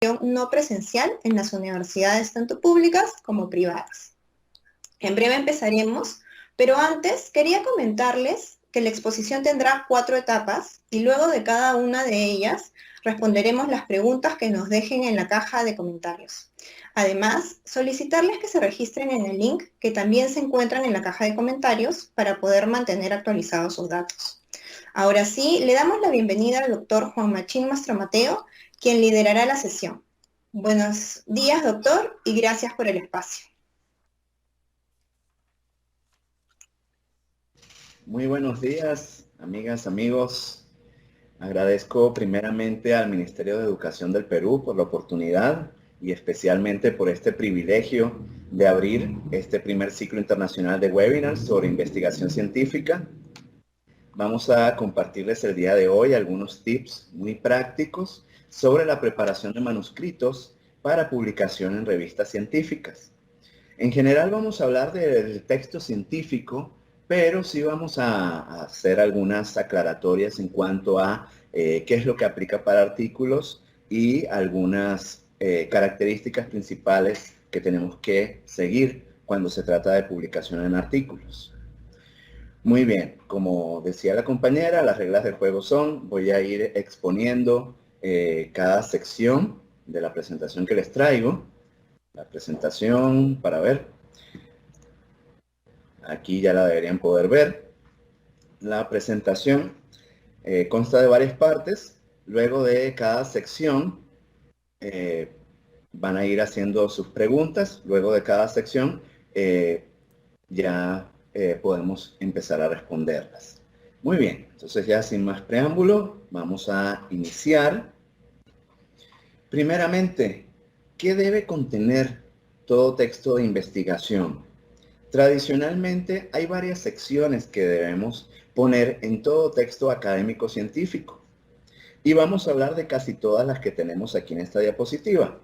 no presencial en las universidades tanto públicas como privadas. En breve empezaremos, pero antes quería comentarles que la exposición tendrá 4 etapas y luego de cada una de ellas responderemos las preguntas que nos dejen en la caja de comentarios. Además, solicitarles que se registren en el link que también se encuentran en la caja de comentarios para poder mantener actualizados sus datos. Ahora sí, le damos la bienvenida al doctor Juan Machín Mastromateo, quien liderará la sesión. Buenos días, doctor, y gracias por el espacio. Muy buenos días, amigas, amigos. Agradezco primeramente al Ministerio de Educación del Perú por la oportunidad y especialmente por este privilegio de abrir este primer ciclo internacional de webinars sobre investigación científica. Vamos a compartirles el día de hoy algunos tips muy prácticos sobre la preparación de manuscritos para publicación en revistas científicas. En general vamos a hablar del texto científico, pero sí vamos a hacer algunas aclaratorias en cuanto a qué es lo que aplica para artículos y algunas características principales que tenemos que seguir cuando se trata de publicación en artículos. Muy bien, como decía la compañera, las reglas del juego son, voy a ir exponiendo cada sección de la presentación que les traigo. La presentación, para ver, aquí ya la deberían poder ver. La presentación consta de varias partes. Luego de cada sección van a ir haciendo sus preguntas. Luego de cada sección ya podemos empezar a responderlas. Muy bien, entonces ya sin más preámbulo, vamos a iniciar. Primeramente, ¿qué debe contener todo texto de investigación? Tradicionalmente hay varias secciones que debemos poner en todo texto académico científico. Y vamos a hablar de casi todas las que tenemos aquí en esta diapositiva.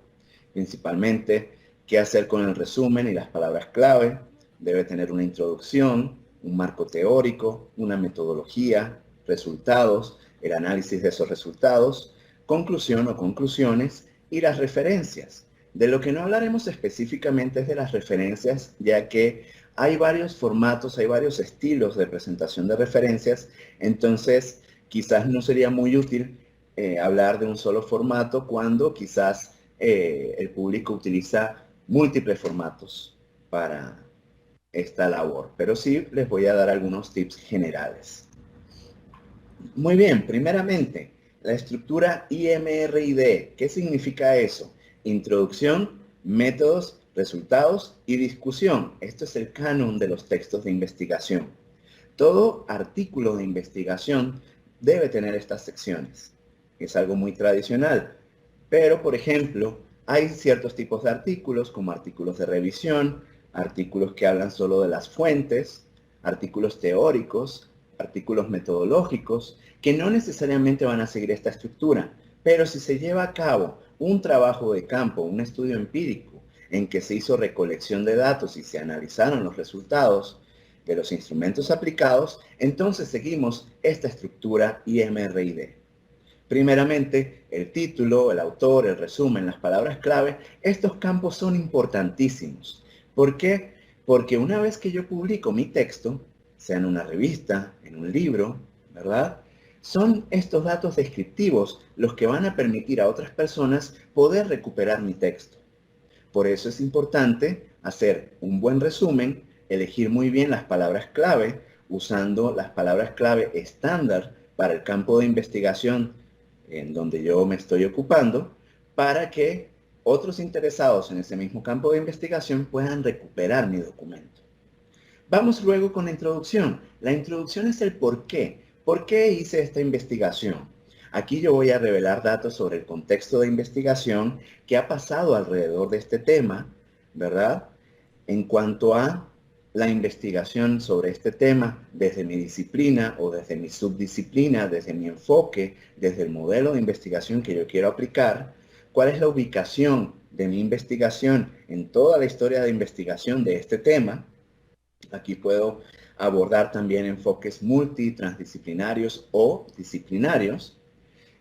Principalmente, qué hacer con el resumen y las palabras clave. Debe tener una introducción, un marco teórico, una metodología, resultados, el análisis de esos resultados, conclusión o conclusiones y las referencias. De lo que no hablaremos específicamente es de las referencias, ya que hay varios formatos, hay varios estilos de presentación de referencias, entonces quizás no sería muy útil hablar de un solo formato cuando quizás el público utiliza múltiples formatos para esta labor, pero sí les voy a dar algunos tips generales. Muy bien, primeramente, la estructura IMRID. ¿Qué significa eso? Introducción, métodos, resultados y discusión. Esto es el canon de los textos de investigación. Todo artículo de investigación debe tener estas secciones. Es algo muy tradicional. Pero, por ejemplo, hay ciertos tipos de artículos, como artículos de revisión, artículos que hablan solo de las fuentes, artículos teóricos, artículos metodológicos, que no necesariamente van a seguir esta estructura. Pero si se lleva a cabo un trabajo de campo, un estudio empírico, en que se hizo recolección de datos y se analizaron los resultados de los instrumentos aplicados, entonces seguimos esta estructura IMRID. Primeramente, el título, el autor, el resumen, las palabras clave, estos campos son importantísimos. ¿Por qué? Porque una vez que yo publico mi texto, sea en una revista, en un libro, ¿verdad? Son estos datos descriptivos los que van a permitir a otras personas poder recuperar mi texto. Por eso es importante hacer un buen resumen, elegir muy bien las palabras clave, usando las palabras clave estándar para el campo de investigación en donde yo me estoy ocupando, para que otros interesados en ese mismo campo de investigación puedan recuperar mi documento. Vamos luego con la introducción. La introducción es el por qué. ¿Por qué hice esta investigación? Aquí yo voy a revelar datos sobre el contexto de investigación que ha pasado alrededor de este tema, ¿verdad? En cuanto a la investigación sobre este tema desde mi disciplina o desde mi subdisciplina, desde mi enfoque, desde el modelo de investigación que yo quiero aplicar, cuál es la ubicación de mi investigación en toda la historia de investigación de este tema. Aquí puedo abordar también enfoques multi, transdisciplinarios o disciplinarios.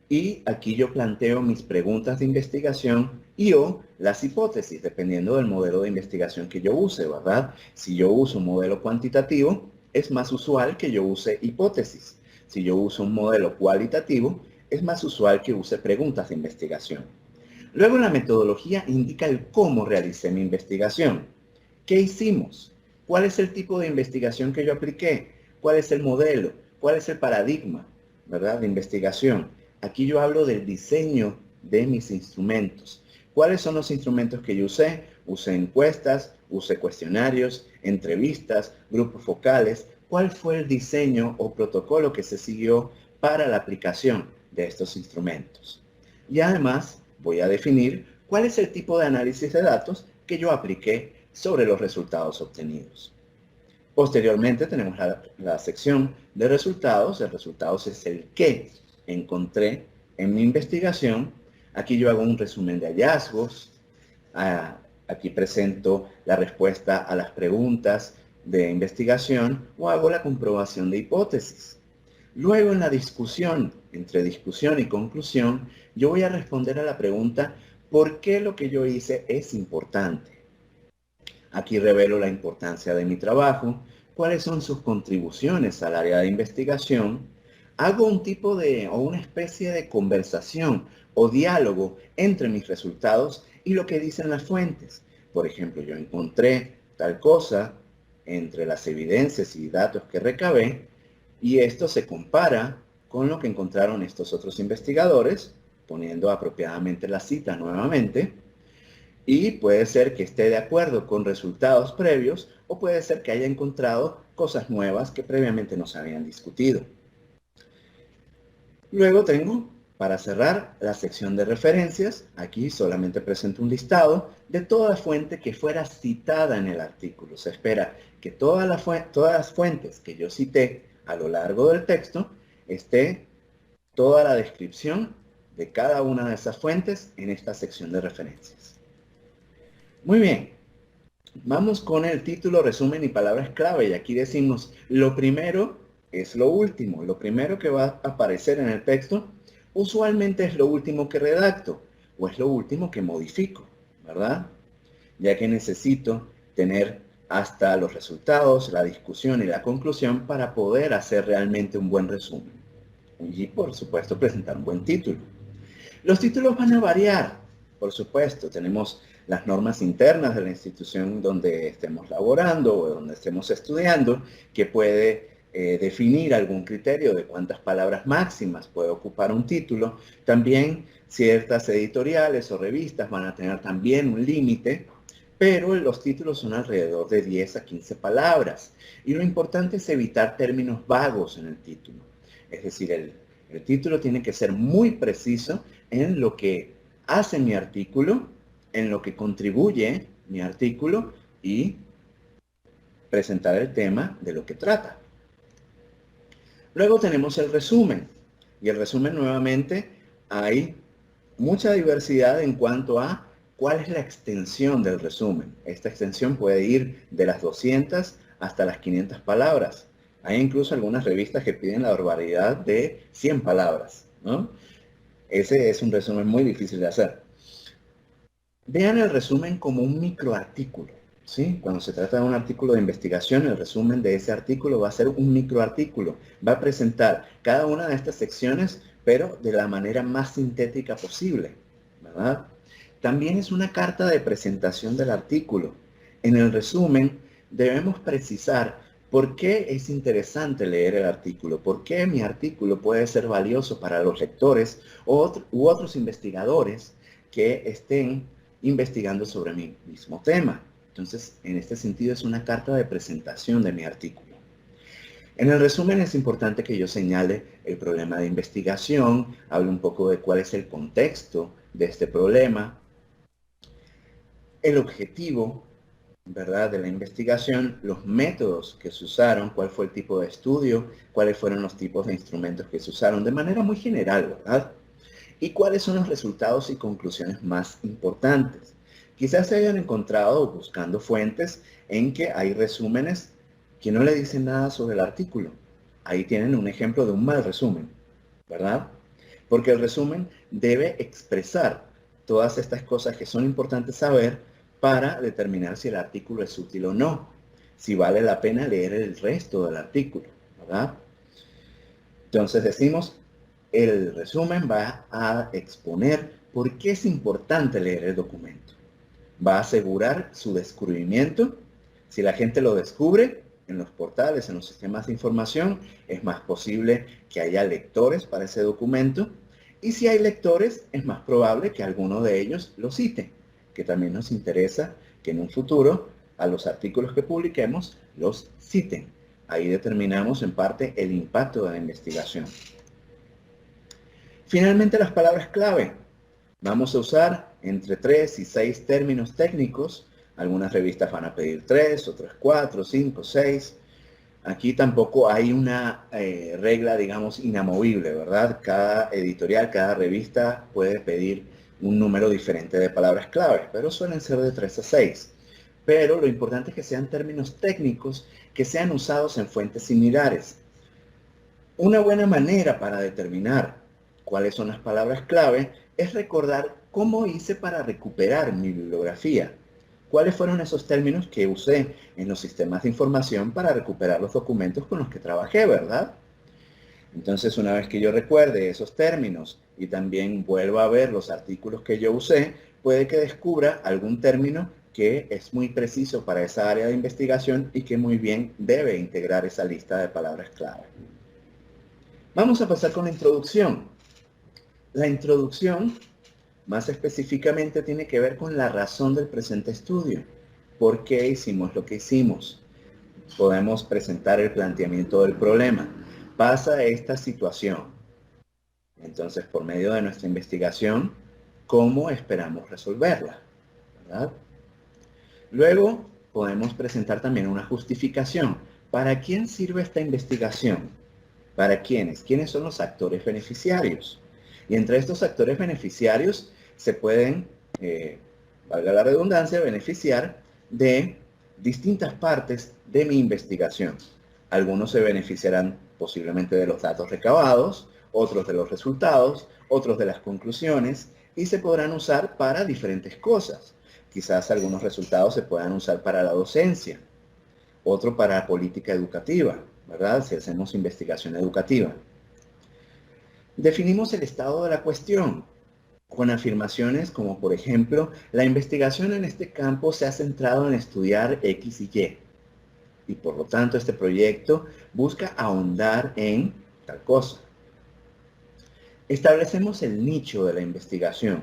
Y aquí yo planteo mis preguntas de investigación y o las hipótesis, dependiendo del modelo de investigación que yo use, ¿verdad? Si yo uso un modelo cuantitativo, es más usual que yo use hipótesis. Si yo uso un modelo cualitativo, es más usual que use preguntas de investigación. Luego la metodología indica el cómo realicé mi investigación. ¿Qué hicimos? ¿Cuál es el tipo de investigación que yo apliqué? ¿Cuál es el modelo? ¿Cuál es el paradigma, verdad, de investigación? Aquí yo hablo del diseño de mis instrumentos. ¿Cuáles son los instrumentos que yo usé? Usé encuestas, usé cuestionarios, entrevistas, grupos focales. ¿Cuál fue el diseño o protocolo que se siguió para la aplicación de estos instrumentos? Y además voy a definir cuál es el tipo de análisis de datos que yo apliqué sobre los resultados obtenidos. Posteriormente tenemos la sección de resultados. El resultados es el que encontré en mi investigación. Aquí yo hago un resumen de hallazgos. Aquí presento la respuesta a las preguntas de investigación o hago la comprobación de hipótesis. Luego en la discusión, entre discusión y conclusión, yo voy a responder a la pregunta ¿por qué lo que yo hice es importante? Aquí revelo la importancia de mi trabajo, cuáles son sus contribuciones al área de investigación. Hago un tipo de o una especie de conversación o diálogo entre mis resultados y lo que dicen las fuentes. Por ejemplo, yo encontré tal cosa entre las evidencias y datos que recabé y esto se compara con lo que encontraron estos otros investigadores, poniendo apropiadamente la cita nuevamente. Y puede ser que esté de acuerdo con resultados previos o puede ser que haya encontrado cosas nuevas que previamente no se habían discutido. Luego tengo, para cerrar, la sección de referencias. Aquí solamente presento un listado de toda fuente que fuera citada en el artículo. Se espera que todas las fuentes que yo cité a lo largo del texto esté toda la descripción de cada una de esas fuentes en esta sección de referencias. Muy bien, vamos con el título, resumen y palabras clave. Y aquí decimos, lo primero es lo último. Lo primero que va a aparecer en el texto usualmente es lo último que redacto o es lo último que modifico, ¿verdad? Ya que necesito tener hasta los resultados, la discusión y la conclusión para poder hacer realmente un buen resumen. Y por supuesto presentar un buen título. Los títulos van a variar, por supuesto. Tenemos las normas internas de la institución donde estemos laborando o donde estemos estudiando, que puede definir algún criterio de cuántas palabras máximas puede ocupar un título. También ciertas editoriales o revistas van a tener también un límite, pero los títulos son alrededor de 10 a 15 palabras. Y lo importante es evitar términos vagos en el título. Es decir, el título tiene que ser muy preciso en lo que hace mi artículo, en lo que contribuye mi artículo y presentar el tema de lo que trata. Luego tenemos el resumen. Y el resumen nuevamente hay mucha diversidad en cuanto a cuál es la extensión del resumen. Esta extensión puede ir de las 200 hasta las 500 palabras. Hay incluso algunas revistas que piden la barbaridad de 100 palabras, ¿no? Ese es un resumen muy difícil de hacer. Vean el resumen como un microartículo, ¿sí? Cuando se trata de un artículo de investigación, el resumen de ese artículo va a ser un microartículo. Va a presentar cada una de estas secciones, pero de la manera más sintética posible, ¿verdad? También es una carta de presentación del artículo. En el resumen debemos precisar por qué es interesante leer el artículo, por qué mi artículo puede ser valioso para los lectores u otros investigadores que estén investigando sobre mi mismo tema. Entonces, en este sentido es una carta de presentación de mi artículo. En el resumen es importante que yo señale el problema de investigación, hable un poco de cuál es el contexto de este problema, el objetivo, ¿verdad?, de la investigación, los métodos que se usaron, cuál fue el tipo de estudio, cuáles fueron los tipos de instrumentos que se usaron, de manera muy general, ¿verdad? ¿Y cuáles son los resultados y conclusiones más importantes? Quizás se hayan encontrado buscando fuentes en que hay resúmenes que no le dicen nada sobre el artículo. Ahí tienen un ejemplo de un mal resumen, ¿verdad? porque el resumen debe expresar todas estas cosas que son importantes saber para determinar si el artículo es útil o no, si vale la pena leer el resto del artículo, ¿verdad? Entonces decimos, el resumen va a exponer por qué es importante leer el documento. Va a asegurar su descubrimiento. Si la gente lo descubre en los portales, en los sistemas de información, es más posible que haya lectores para ese documento. Y si hay lectores, es más probable que alguno de ellos lo cite, que también nos interesa que en un futuro a los artículos que publiquemos los citen. Ahí determinamos en parte el impacto de la investigación. Finalmente, las palabras clave. Vamos a usar entre 3 y 6 términos técnicos. Algunas revistas van a pedir 3, otras 4, 5, 6. Aquí tampoco hay una regla, digamos, inamovible, ¿verdad? Cada editorial, cada revista puede pedir un número diferente de palabras clave, pero suelen ser de 3 a 6. Pero lo importante es que sean términos técnicos que sean usados en fuentes similares. Una buena manera para determinar cuáles son las palabras clave es recordar cómo hice para recuperar mi bibliografía. ¿Cuáles fueron esos términos que usé en los sistemas de información para recuperar los documentos con los que trabajé, verdad? Entonces, una vez que yo recuerde esos términos y también vuelva a ver los artículos que yo usé, puede que descubra algún término que es muy preciso para esa área de investigación y que muy bien debe integrar esa lista de palabras clave. Vamos a pasar con la introducción. La introducción, más específicamente, tiene que ver con la razón del presente estudio. ¿Por qué hicimos lo que hicimos? Podemos presentar el planteamiento del problema. Pasa esta situación. Entonces, por medio de nuestra investigación, ¿cómo esperamos resolverla? ¿Verdad? Luego, podemos presentar también una justificación. ¿Para quién sirve esta investigación? ¿Para quiénes? ¿Quiénes son los actores beneficiarios? Y entre estos actores beneficiarios se pueden, valga la redundancia, beneficiar de distintas partes de mi investigación. Algunos se beneficiarán posiblemente de los datos recabados, otros de los resultados, otros de las conclusiones, y se podrán usar para diferentes cosas. Quizás algunos resultados se puedan usar para la docencia, otro para política educativa, ¿verdad? Si hacemos investigación educativa. Definimos el estado de la cuestión con afirmaciones como, por ejemplo, la investigación en este campo se ha centrado en estudiar X y Y. Y por lo tanto, este proyecto busca ahondar en tal cosa. Establecemos el nicho de la investigación,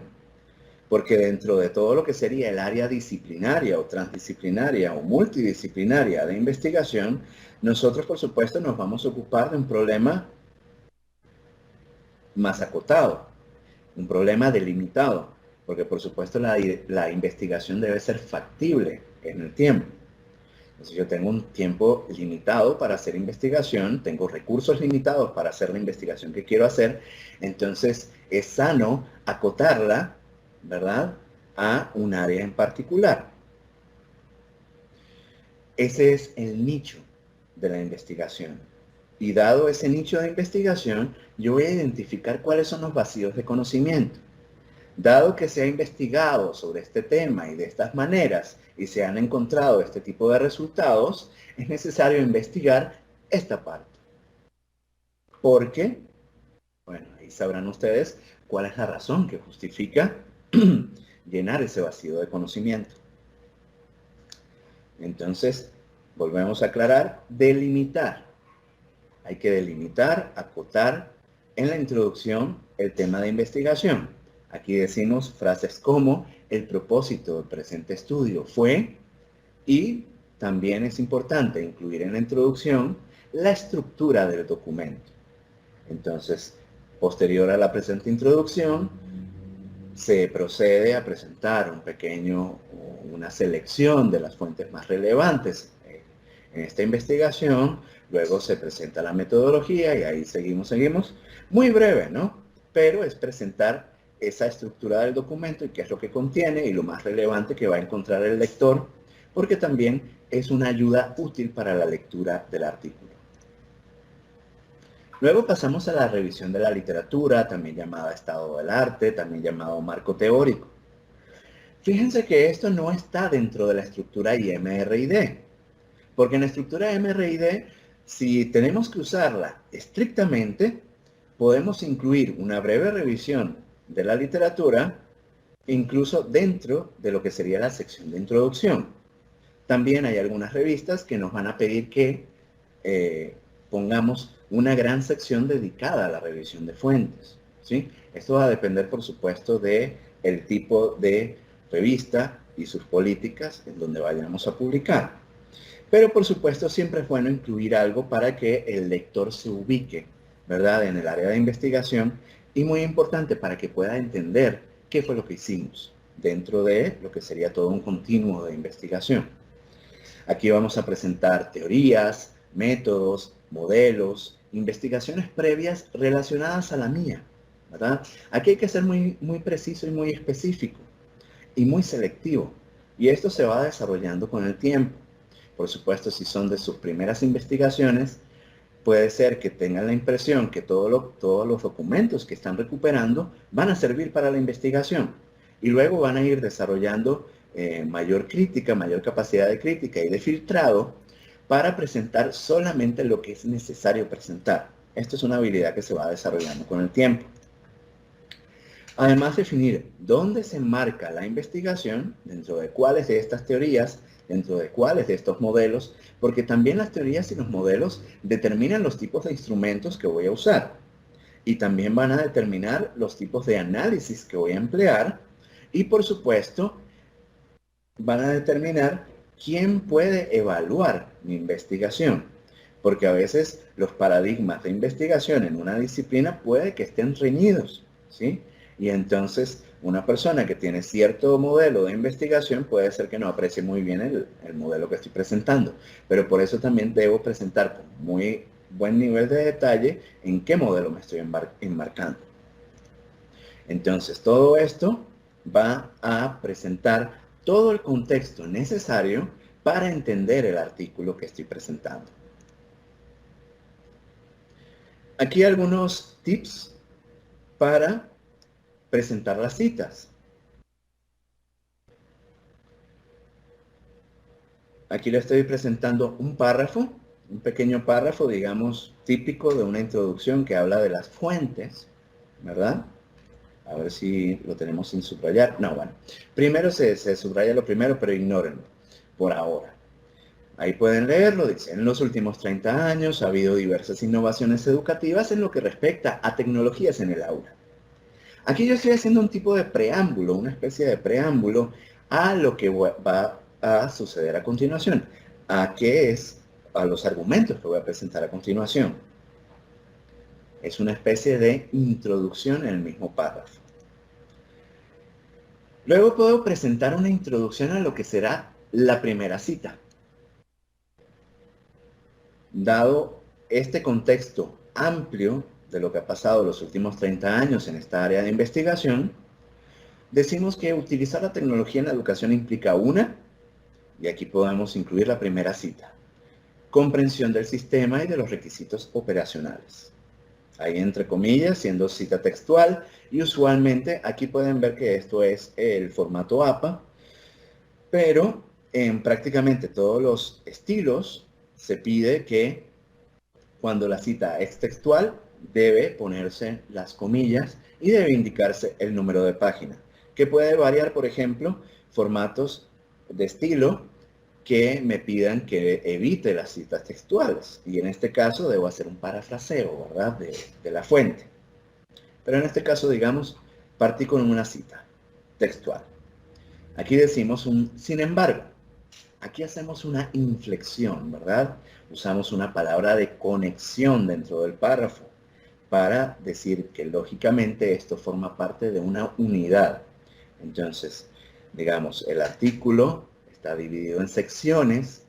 porque dentro de todo lo que sería el área disciplinaria o transdisciplinaria o multidisciplinaria de investigación, nosotros, por supuesto, nos vamos a ocupar de un problema más acotado, un problema delimitado, porque por supuesto la investigación debe ser factible en el tiempo. Entonces yo tengo un tiempo limitado para hacer investigación, tengo recursos limitados para hacer la investigación que quiero hacer, entonces es sano acotarla, ¿verdad?, a un área en particular. Ese es el nicho de la investigación. Y dado ese nicho de investigación, yo voy a identificar cuáles son los vacíos de conocimiento. Dado que se ha investigado sobre este tema y de estas maneras y se han encontrado este tipo de resultados, es necesario investigar esta parte. ¿Por qué? Bueno, ahí sabrán ustedes cuál es la razón que justifica llenar ese vacío de conocimiento. Entonces, volvemos a aclarar, delimitar. Hay que delimitar, acotar en la introducción el tema de investigación. Aquí decimos frases como el propósito del presente estudio fue, y también es importante incluir en la introducción la estructura del documento. Entonces, posterior a la presente introducción, se procede a presentar una selección de las fuentes más relevantes en esta investigación. Luego se presenta la metodología y ahí seguimos. Muy breve, ¿no? Pero es presentar esa estructura del documento y qué es lo que contiene y lo más relevante que va a encontrar el lector, porque también es una ayuda útil para la lectura del artículo. Luego pasamos a la revisión de la literatura, también llamada estado del arte, también llamado marco teórico. Fíjense que esto no está dentro de la estructura IMRID, porque en la estructura IMRID, si tenemos que usarla estrictamente, podemos incluir una breve revisión de la literatura, incluso dentro de lo que sería la sección de introducción. También hay algunas revistas que nos van a pedir que pongamos una gran sección dedicada a la revisión de fuentes, ¿sí? Esto va a depender, por supuesto, del tipo de revista y sus políticas en donde vayamos a publicar. Pero, por supuesto, siempre es bueno incluir algo para que el lector se ubique, ¿verdad?, en el área de investigación, y muy importante para que pueda entender qué fue lo que hicimos dentro de lo que sería todo un continuo de investigación. Aquí vamos a presentar teorías, métodos, modelos, investigaciones previas relacionadas a la mía, ¿verdad? Aquí hay que ser muy preciso y muy específico y muy selectivo. Y esto se va desarrollando con el tiempo. Por supuesto, si son de sus primeras investigaciones, puede ser que tengan la impresión que todos los documentos que están recuperando van a servir para la investigación. Y luego van a ir desarrollando mayor crítica, mayor capacidad de crítica y de filtrado para presentar solamente lo que es necesario presentar. Esto es una habilidad que se va desarrollando con el tiempo. Además, definir dónde se enmarca la investigación, dentro de cuáles de estas teorías, dentro de cuáles de estos modelos, porque también las teorías y los modelos determinan los tipos de instrumentos que voy a usar. Y también van a determinar los tipos de análisis que voy a emplear. Y por supuesto, van a determinar quién puede evaluar mi investigación. Porque a veces los paradigmas de investigación en una disciplina puede que estén reñidos, ¿sí? Y entonces una persona que tiene cierto modelo de investigación puede ser que no aprecie muy bien el modelo que estoy presentando. Pero por eso también debo presentar con muy buen nivel de detalle en qué modelo me estoy enmarcando. Entonces todo esto va a presentar todo el contexto necesario para entender el artículo que estoy presentando. Aquí algunos tips para presentar las citas. Aquí le estoy presentando un párrafo, un pequeño párrafo, digamos, típico de una introducción que habla de las fuentes, ¿verdad? A ver si lo tenemos sin subrayar. No, bueno. Primero se subraya lo primero, pero ignórenlo por ahora. Ahí pueden leerlo, dice, en los últimos 30 años ha habido diversas innovaciones educativas en lo que respecta a tecnologías en el aula. Aquí yo estoy haciendo un tipo de preámbulo, una especie de preámbulo a lo que va a suceder a continuación, a los argumentos que voy a presentar a continuación. Es una especie de introducción en el mismo párrafo. Luego puedo presentar una introducción a lo que será la primera cita. Dado este contexto amplio de lo que ha pasado los últimos 30 años en esta área de investigación, decimos que utilizar la tecnología en la educación implica y aquí podemos incluir la primera cita, comprensión del sistema y de los requisitos operacionales. Ahí entre comillas, siendo cita textual, y usualmente aquí pueden ver que esto es el formato APA, pero en prácticamente todos los estilos se pide que cuando la cita es textual, debe ponerse las comillas y debe indicarse el número de página, que puede variar, por ejemplo, formatos de estilo que me pidan que evite las citas textuales. Y en este caso debo hacer un parafraseo, ¿verdad?, de la fuente. Pero en este caso, digamos, partí con una cita textual. Aquí decimos un sin embargo. Aquí hacemos una inflexión, ¿verdad? Usamos una palabra de conexión dentro del párrafo para decir que lógicamente esto forma parte de una unidad. Entonces, digamos, el artículo está dividido en secciones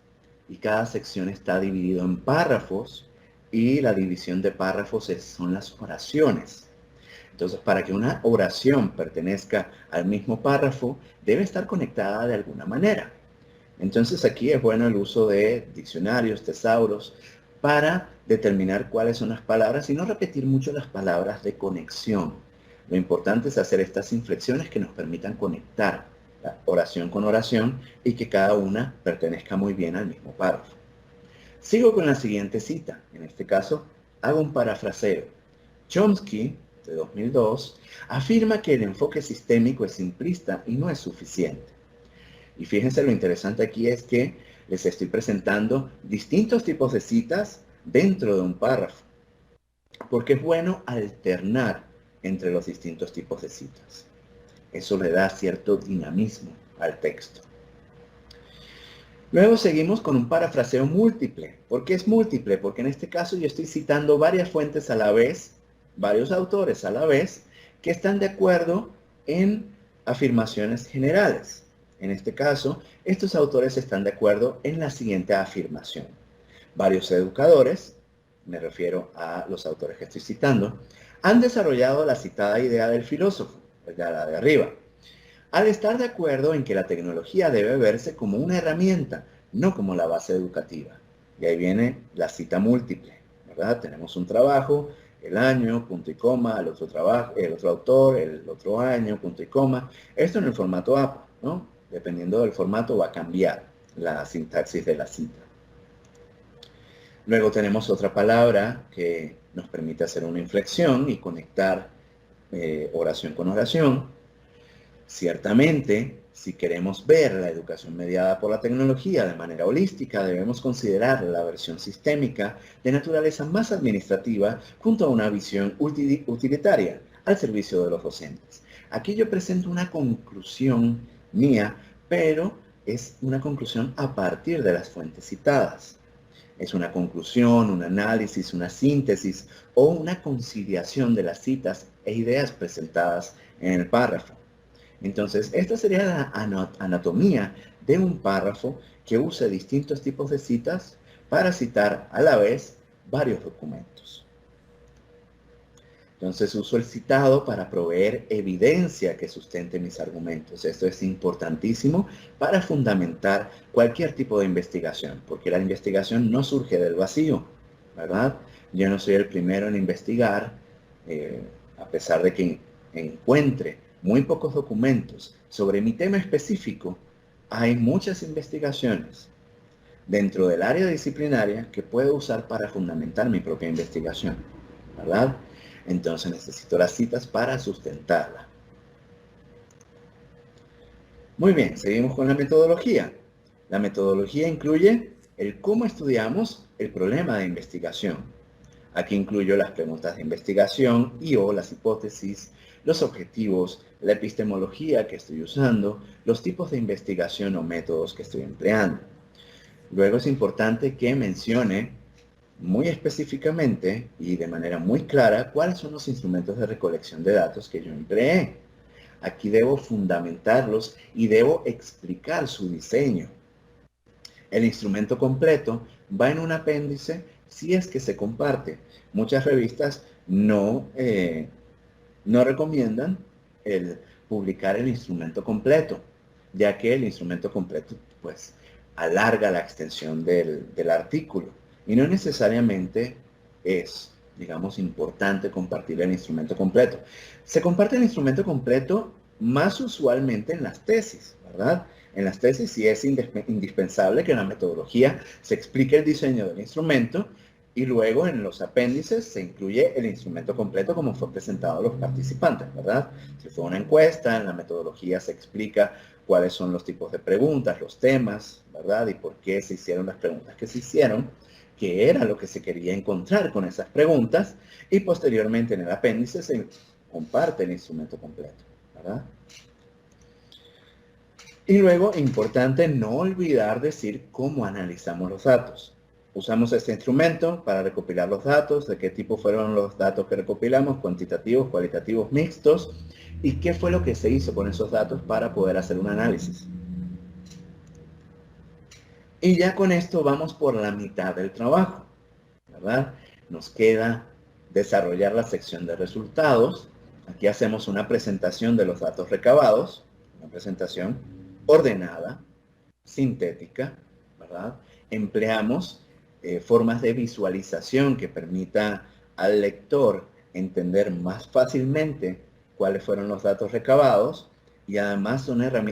y cada sección está dividido en párrafos y la división de párrafos son las oraciones. Entonces, para que una oración pertenezca al mismo párrafo, debe estar conectada de alguna manera. Entonces aquí es bueno el uso de diccionarios, tesauros, para determinar cuáles son las palabras y no repetir mucho las palabras de conexión. Lo importante es hacer estas inflexiones que nos permitan conectar la oración con oración y que cada una pertenezca muy bien al mismo párrafo. Sigo con la siguiente cita. En este caso, hago un parafraseo. Chomsky, de 2002, afirma que el enfoque sistémico es simplista y no es suficiente. Y fíjense, lo interesante aquí es que les estoy presentando distintos tipos de citas dentro de un párrafo, porque es bueno alternar entre los distintos tipos de citas. Eso le da cierto dinamismo al texto. Luego seguimos con un parafraseo múltiple. ¿Por qué es múltiple? Porque en este caso yo estoy citando varias fuentes a la vez, varios autores a la vez, que están de acuerdo en afirmaciones generales. En este caso, estos autores están de acuerdo en la siguiente afirmación. Varios educadores, me refiero a los autores que estoy citando, han desarrollado la citada idea del filósofo, la de arriba, al estar de acuerdo en que la tecnología debe verse como una herramienta, no como la base educativa. Y ahí viene la cita múltiple, ¿verdad? Tenemos un trabajo, el año, punto y coma, el otro trabajo, el otro autor, el otro año, punto y coma. Esto en el formato APA, ¿no? Dependiendo del formato va a cambiar la sintaxis de la cita. Luego tenemos otra palabra que nos permite hacer una inflexión y conectar oración con oración. Ciertamente, si queremos ver la educación mediada por la tecnología de manera holística, debemos considerar la versión sistémica de naturaleza más administrativa junto a una visión utilitaria al servicio de los docentes. Aquí yo presento una conclusión mía, pero es una conclusión a partir de las fuentes citadas. Es una conclusión, un análisis, una síntesis o una conciliación de las citas e ideas presentadas en el párrafo. Entonces, esta sería la anatomía de un párrafo que usa distintos tipos de citas para citar a la vez varios documentos. Entonces, uso el citado para proveer evidencia que sustente mis argumentos. Esto es importantísimo para fundamentar cualquier tipo de investigación, porque la investigación no surge del vacío, ¿verdad? Yo no soy el primero en investigar, a pesar de que encuentre muy pocos documentos sobre mi tema específico, hay muchas investigaciones dentro del área disciplinaria que puedo usar para fundamentar mi propia investigación, ¿verdad? Entonces necesito las citas para sustentarla. Muy bien, seguimos con la metodología. La metodología incluye el cómo estudiamos el problema de investigación. Aquí incluyo las preguntas de investigación y o las hipótesis, los objetivos, la epistemología que estoy usando, los tipos de investigación o métodos que estoy empleando. Luego es importante que mencione muy específicamente y de manera muy clara cuáles son los instrumentos de recolección de datos que yo empleé. Aquí debo fundamentarlos y debo explicar su diseño. El instrumento completo va en un apéndice si es que se comparte. Muchas revistas no recomiendan el publicar el instrumento completo, ya que el instrumento completo pues alarga la extensión del artículo y no necesariamente es, digamos, importante compartir el instrumento completo. Se comparte el instrumento completo más usualmente en las tesis, ¿verdad? En las tesis sí es indispensable que en la metodología se explique el diseño del instrumento y luego en los apéndices se incluye el instrumento completo como fue presentado a los participantes, ¿verdad? Si fue una encuesta, en la metodología se explica cuáles son los tipos de preguntas, los temas, ¿verdad? Y por qué se hicieron las preguntas que se hicieron, qué era lo que se quería encontrar con esas preguntas, y posteriormente en el apéndice se comparte el instrumento completo, ¿verdad? Y luego, importante no olvidar decir cómo analizamos los datos. Usamos este instrumento para recopilar los datos, de qué tipo fueron los datos que recopilamos, cuantitativos, cualitativos, mixtos, y qué fue lo que se hizo con esos datos para poder hacer un análisis. Y ya con esto vamos por la mitad del trabajo, ¿verdad? Nos queda desarrollar la sección de resultados. Aquí hacemos una presentación de los datos recabados, una presentación ordenada, sintética, ¿verdad? Empleamos formas de visualización que permita al lector entender más fácilmente cuáles fueron los datos recabados, y además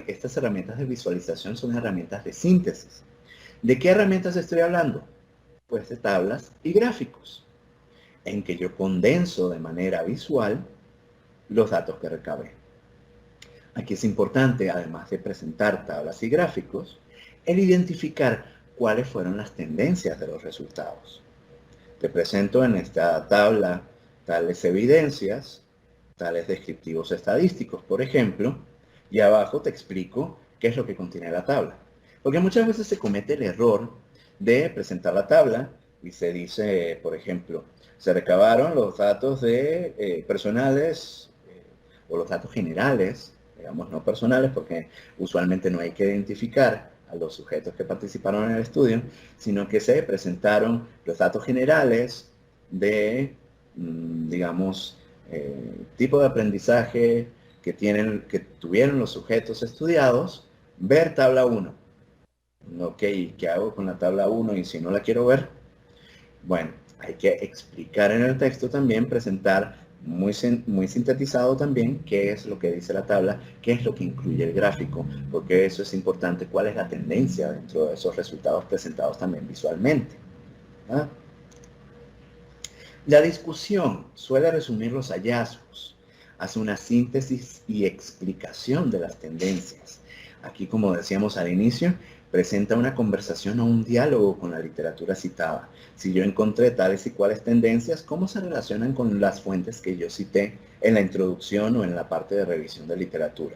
estas herramientas de visualización son herramientas de síntesis. ¿De qué herramientas estoy hablando? Pues de tablas y gráficos, en que yo condenso de manera visual los datos que recabé. Aquí es importante, además de presentar tablas y gráficos, el identificar cuáles fueron las tendencias de los resultados. Te presento en esta tabla tales evidencias, tales descriptivos estadísticos, por ejemplo, y abajo te explico qué es lo que contiene la tabla. Porque muchas veces se comete el error de presentar la tabla y se dice, por ejemplo, se recabaron los datos de personales o los datos generales, digamos no personales, porque usualmente no hay que identificar a los sujetos que participaron en el estudio, sino que se presentaron los datos generales de, digamos, tipo de aprendizaje que tuvieron los sujetos estudiados, ver tabla 1. Ok, ¿qué hago con la tabla 1 y si no la quiero ver? Bueno, hay que explicar en el texto también, presentar muy sintetizado también qué es lo que dice la tabla, qué es lo que incluye el gráfico, porque eso es importante, cuál es la tendencia dentro de esos resultados presentados también visualmente. ¿Ah? La discusión suele resumir los hallazgos, hace una síntesis y explicación de las tendencias. Aquí, como decíamos al inicio, presenta una conversación o un diálogo con la literatura citada. Si yo encontré tales y cuales tendencias, ¿cómo se relacionan con las fuentes que yo cité en la introducción o en la parte de revisión de literatura?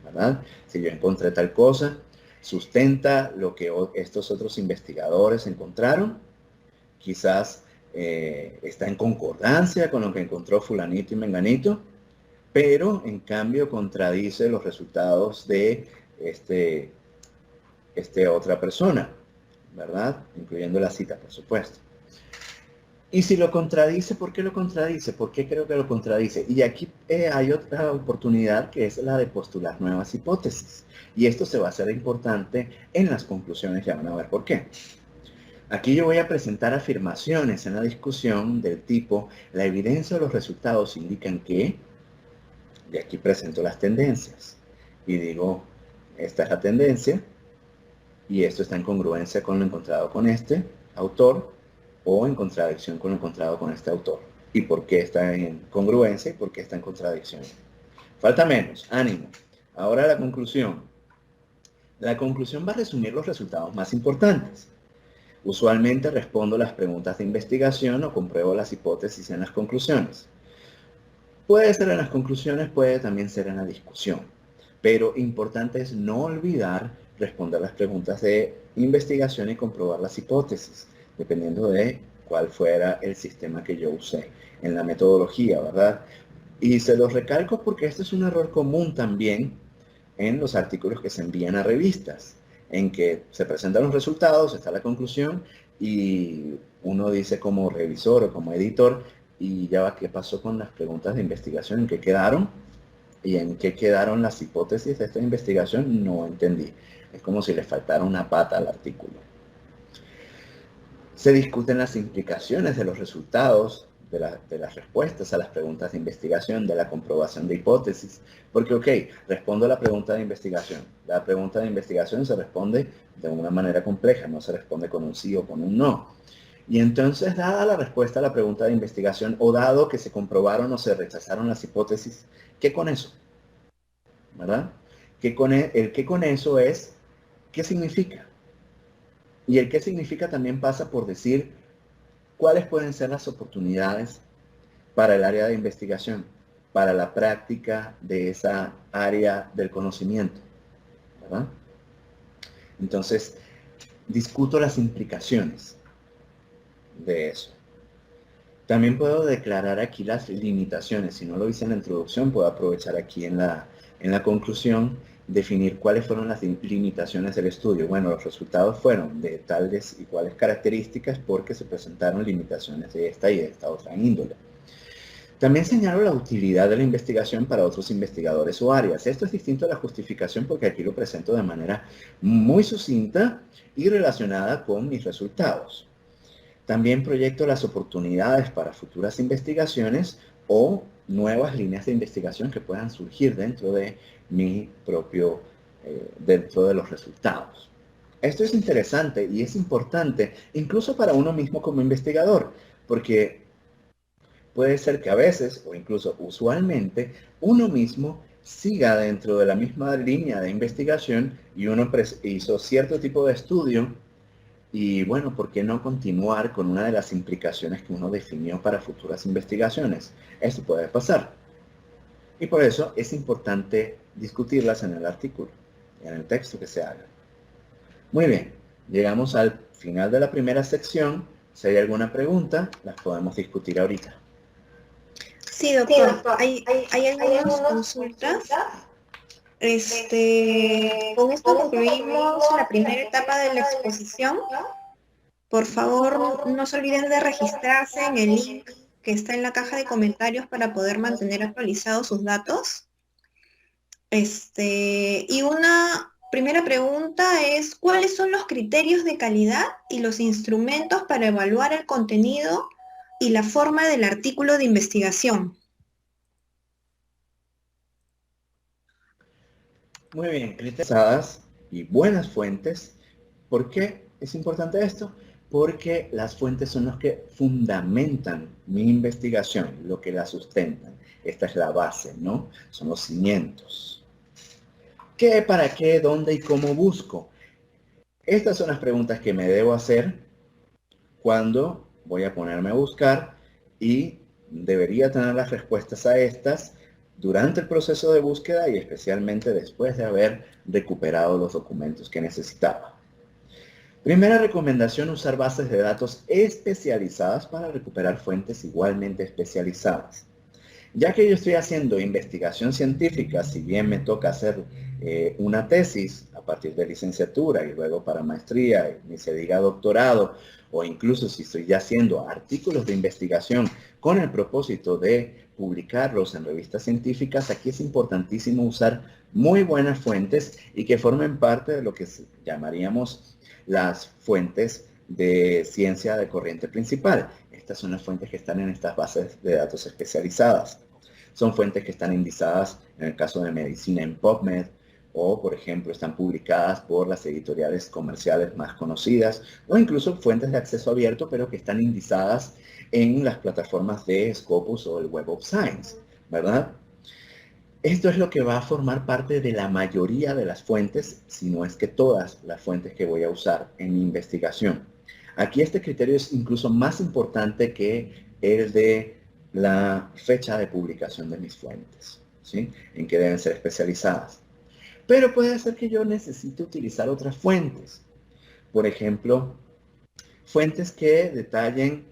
¿Verdad? Si yo encontré tal cosa, ¿sustenta lo que estos otros investigadores encontraron? Quizás está en concordancia con lo que encontró fulanito y menganito, pero en cambio contradice los resultados de otra persona, ¿verdad? Incluyendo la cita, por supuesto. Y si lo contradice, ¿por qué lo contradice? ¿Por qué creo que lo contradice? Y aquí hay otra oportunidad que es la de postular nuevas hipótesis. Y esto se va a hacer importante en las conclusiones, ya van a ver por qué. Aquí yo voy a presentar afirmaciones en la discusión del tipo, la evidencia o los resultados indican que, y aquí presento las tendencias. Y digo, esta es la tendencia, y esto está en congruencia con lo encontrado con este autor, o en contradicción con lo encontrado con este autor. ¿Y por qué está en congruencia y por qué está en contradicción? Falta menos, ánimo. Ahora la conclusión. La conclusión va a resumir los resultados más importantes. Usualmente respondo las preguntas de investigación o compruebo las hipótesis en las conclusiones. Puede ser en las conclusiones, puede también ser en la discusión. Pero importante es no olvidar responder las preguntas de investigación y comprobar las hipótesis, dependiendo de cuál fuera el sistema que yo usé en la metodología, ¿verdad? Y se los recalco porque este es un error común también en los artículos que se envían a revistas, en que se presentan los resultados, está la conclusión, y uno dice como revisor o como editor, y ya va, ¿qué pasó con las preguntas de investigación? ¿En qué quedaron? ¿Y en qué quedaron las hipótesis de esta investigación? No entendí. Es como si le faltara una pata al artículo. Se discuten las implicaciones de los resultados, de las respuestas a las preguntas de investigación, de la comprobación de hipótesis. Porque, ok, respondo a la pregunta de investigación. La pregunta de investigación se responde de una manera compleja, no se responde con un sí o con un no. Y entonces, dada la respuesta a la pregunta de investigación, o dado que se comprobaron o se rechazaron las hipótesis, ¿qué con eso? ¿Verdad? El qué con eso es, ¿qué significa? Y el qué significa también pasa por decir cuáles pueden ser las oportunidades para el área de investigación, para la práctica de esa área del conocimiento, ¿verdad? Entonces, discuto las implicaciones de eso. También puedo declarar aquí las limitaciones. Si no lo hice en la introducción, puedo aprovechar aquí en la conclusión, definir cuáles fueron las limitaciones del estudio. Bueno, los resultados fueron de tales y cuales características porque se presentaron limitaciones de esta y de esta otra índole. También señalo la utilidad de la investigación para otros investigadores o áreas. Esto es distinto a la justificación porque aquí lo presento de manera muy sucinta y relacionada con mis resultados. También proyecto las oportunidades para futuras investigaciones o nuevas líneas de investigación que puedan surgir dentro de mi propio, dentro de los resultados. Esto es interesante y es importante incluso para uno mismo como investigador, porque puede ser que a veces, o incluso usualmente, uno mismo siga dentro de la misma línea de investigación y uno hizo cierto tipo de estudio y bueno, ¿por qué no continuar con una de las implicaciones que uno definió para futuras investigaciones? Esto puede pasar. Y por eso es importante discutirlas en el artículo, en el texto que se haga. Muy bien, llegamos al final de la primera sección. Si hay alguna pregunta, las podemos discutir ahorita. Sí, doctor, hay algunas consultas. Con esto concluimos la primera etapa de la exposición. Por favor, no se olviden de registrarse en el link que está en la caja de comentarios para poder mantener actualizados sus datos. Y una primera pregunta es, ¿cuáles son los criterios de calidad y los instrumentos para evaluar el contenido y la forma del artículo de investigación? Muy bien, criterios y buenas fuentes. ¿Por qué es importante esto? Porque las fuentes son los que fundamentan mi investigación, lo que la sustentan. Esta es la base, ¿no? Son los cimientos. ¿Qué, para qué, dónde y cómo busco? Estas son las preguntas que me debo hacer cuando voy a ponerme a buscar y debería tener las respuestas a estas durante el proceso de búsqueda y especialmente después de haber recuperado los documentos que necesitaba. Primera recomendación, usar bases de datos especializadas para recuperar fuentes igualmente especializadas. Ya que yo estoy haciendo investigación científica, si bien me toca hacer una tesis a partir de licenciatura y luego para maestría, ni se diga doctorado, o incluso si estoy ya haciendo artículos de investigación con el propósito de publicarlos en revistas científicas, aquí es importantísimo usar muy buenas fuentes y que formen parte de lo que llamaríamos las fuentes de ciencia de corriente principal. Estas son las fuentes que están en estas bases de datos especializadas. Son fuentes que están indizadas, en el caso de medicina, en PubMed, o, por ejemplo, están publicadas por las editoriales comerciales más conocidas, o incluso fuentes de acceso abierto, pero que están indizadas en las plataformas de Scopus o el Web of Science, ¿verdad? Esto es lo que va a formar parte de la mayoría de las fuentes, si no es que todas las fuentes que voy a usar en mi investigación. Aquí este criterio es incluso más importante que el de la fecha de publicación de mis fuentes, ¿sí? En que deben ser especializadas. Pero puede ser que yo necesite utilizar otras fuentes. Por ejemplo, fuentes que detallen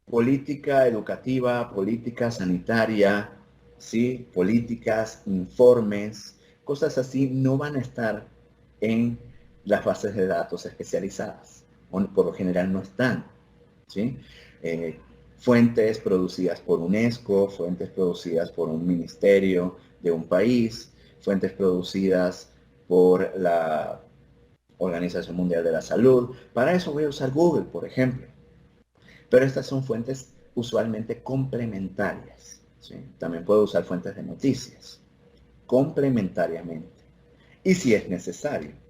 política educativa, política sanitaria, ¿sí? Políticas, informes, cosas así no van a estar en las bases de datos especializadas. Por lo general no están, ¿sí? Fuentes producidas por UNESCO, fuentes producidas por un ministerio de un país, fuentes producidas por la Organización Mundial de la Salud. Para eso voy a usar Google, por ejemplo. Pero estas son fuentes usualmente complementarias, ¿sí? También puedo usar fuentes de noticias, complementariamente. Y si es necesario.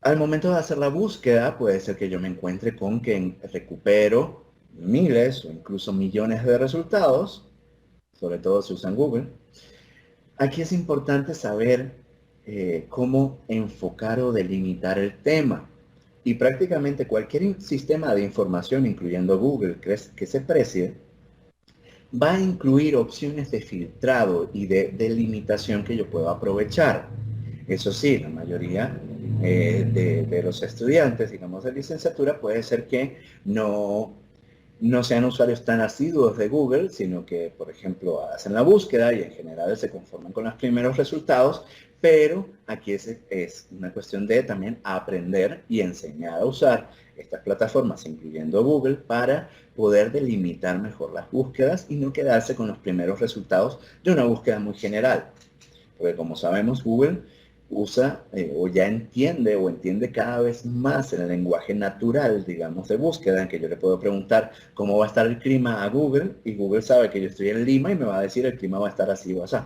Al momento de hacer la búsqueda, puede ser que yo me encuentre con que recupero miles o incluso millones de resultados, sobre todo si usan Google. Aquí es importante saber cómo enfocar o delimitar el tema. Y prácticamente cualquier sistema de información, incluyendo Google, que se precie, va a incluir opciones de filtrado y de delimitación que yo puedo aprovechar. Eso sí, la mayoría de los estudiantes, digamos, de licenciatura, puede ser que no sean usuarios tan asiduos de Google, sino que, por ejemplo, hacen la búsqueda y en general se conforman con los primeros resultados, pero aquí es una cuestión de también aprender y enseñar a usar estas plataformas, incluyendo Google, para poder delimitar mejor las búsquedas y no quedarse con los primeros resultados de una búsqueda muy general. Porque como sabemos, Google usa o ya entiende cada vez más el lenguaje natural, digamos, de búsqueda, en que yo le puedo preguntar cómo va a estar el clima a Google, y Google sabe que yo estoy en Lima y me va a decir el clima va a estar así o así,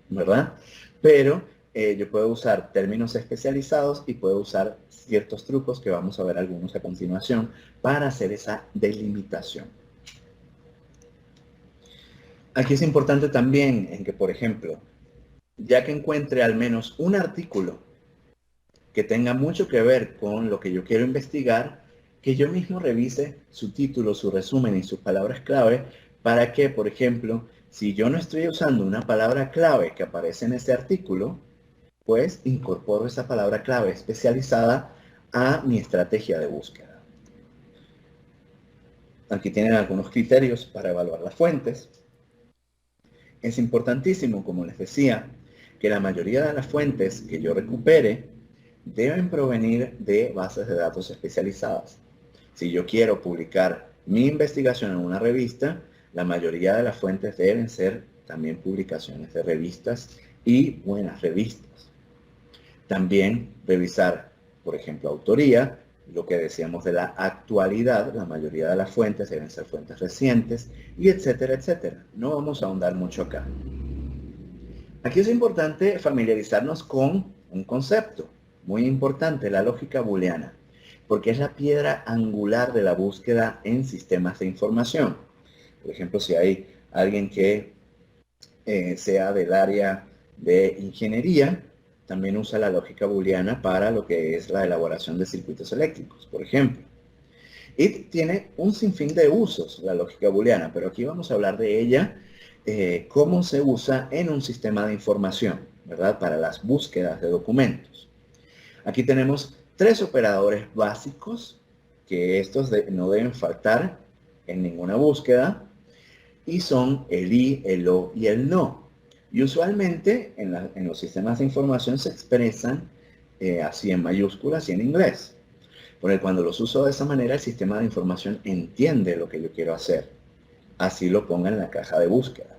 ¿verdad? Pero yo puedo usar términos especializados y puedo usar ciertos trucos que vamos a ver algunos a continuación para hacer esa delimitación. Aquí es importante también en que, por ejemplo, ya que encuentre al menos un artículo que tenga mucho que ver con lo que yo quiero investigar, que yo mismo revise su título, su resumen y sus palabras clave para que, por ejemplo, si yo no estoy usando una palabra clave que aparece en ese artículo, pues incorporo esa palabra clave especializada a mi estrategia de búsqueda. Aquí tienen algunos criterios para evaluar las fuentes. Es importantísimo, como les decía, que la mayoría de las fuentes que yo recupere deben provenir de bases de datos especializadas. Si yo quiero publicar mi investigación en una revista, la mayoría de las fuentes deben ser también publicaciones de revistas y buenas revistas. También revisar, por ejemplo, autoría, lo que decíamos de la actualidad, la mayoría de las fuentes deben ser fuentes recientes, y etcétera, etcétera. No vamos a ahondar mucho acá. Aquí es importante familiarizarnos con un concepto muy importante, la lógica booleana, porque es la piedra angular de la búsqueda en sistemas de información. Por ejemplo, si hay alguien que sea del área de ingeniería, también usa la lógica booleana para lo que es la elaboración de circuitos eléctricos, por ejemplo. Y tiene un sinfín de usos la lógica booleana, pero aquí vamos a hablar de ella, cómo se usa en un sistema de información, ¿verdad? Para las búsquedas de documentos. Aquí tenemos 3 operadores básicos, que estos no deben faltar en ninguna búsqueda, y son el i, el o y el no. Y usualmente en los sistemas de información se expresan así en mayúsculas y en inglés. Porque cuando los uso de esa manera, el sistema de información entiende lo que yo quiero hacer. Así lo ponga en la caja de búsqueda.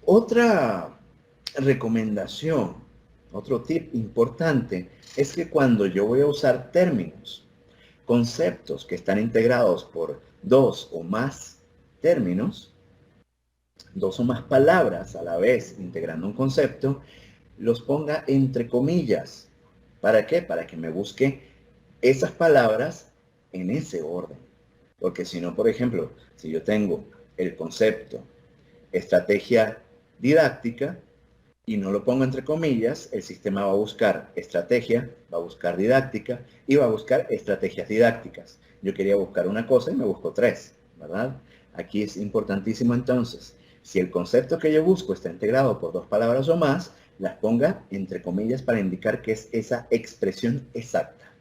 Otra recomendación, otro tip importante, es que cuando yo voy a usar términos, conceptos que están integrados por 2 o más términos, 2 o más palabras a la vez integrando un concepto, los ponga entre comillas. ¿Para qué? Para que me busque esas palabras en ese orden. Porque si no, por ejemplo, si yo tengo el concepto estrategia didáctica y no lo pongo entre comillas, el sistema va a buscar estrategia, va a buscar didáctica y va a buscar estrategias didácticas. Yo quería buscar una cosa y me busco 3, ¿verdad? Aquí es importantísimo entonces, si el concepto que yo busco está integrado por 2 palabras o más, las ponga entre comillas para indicar que es esa expresión exacta.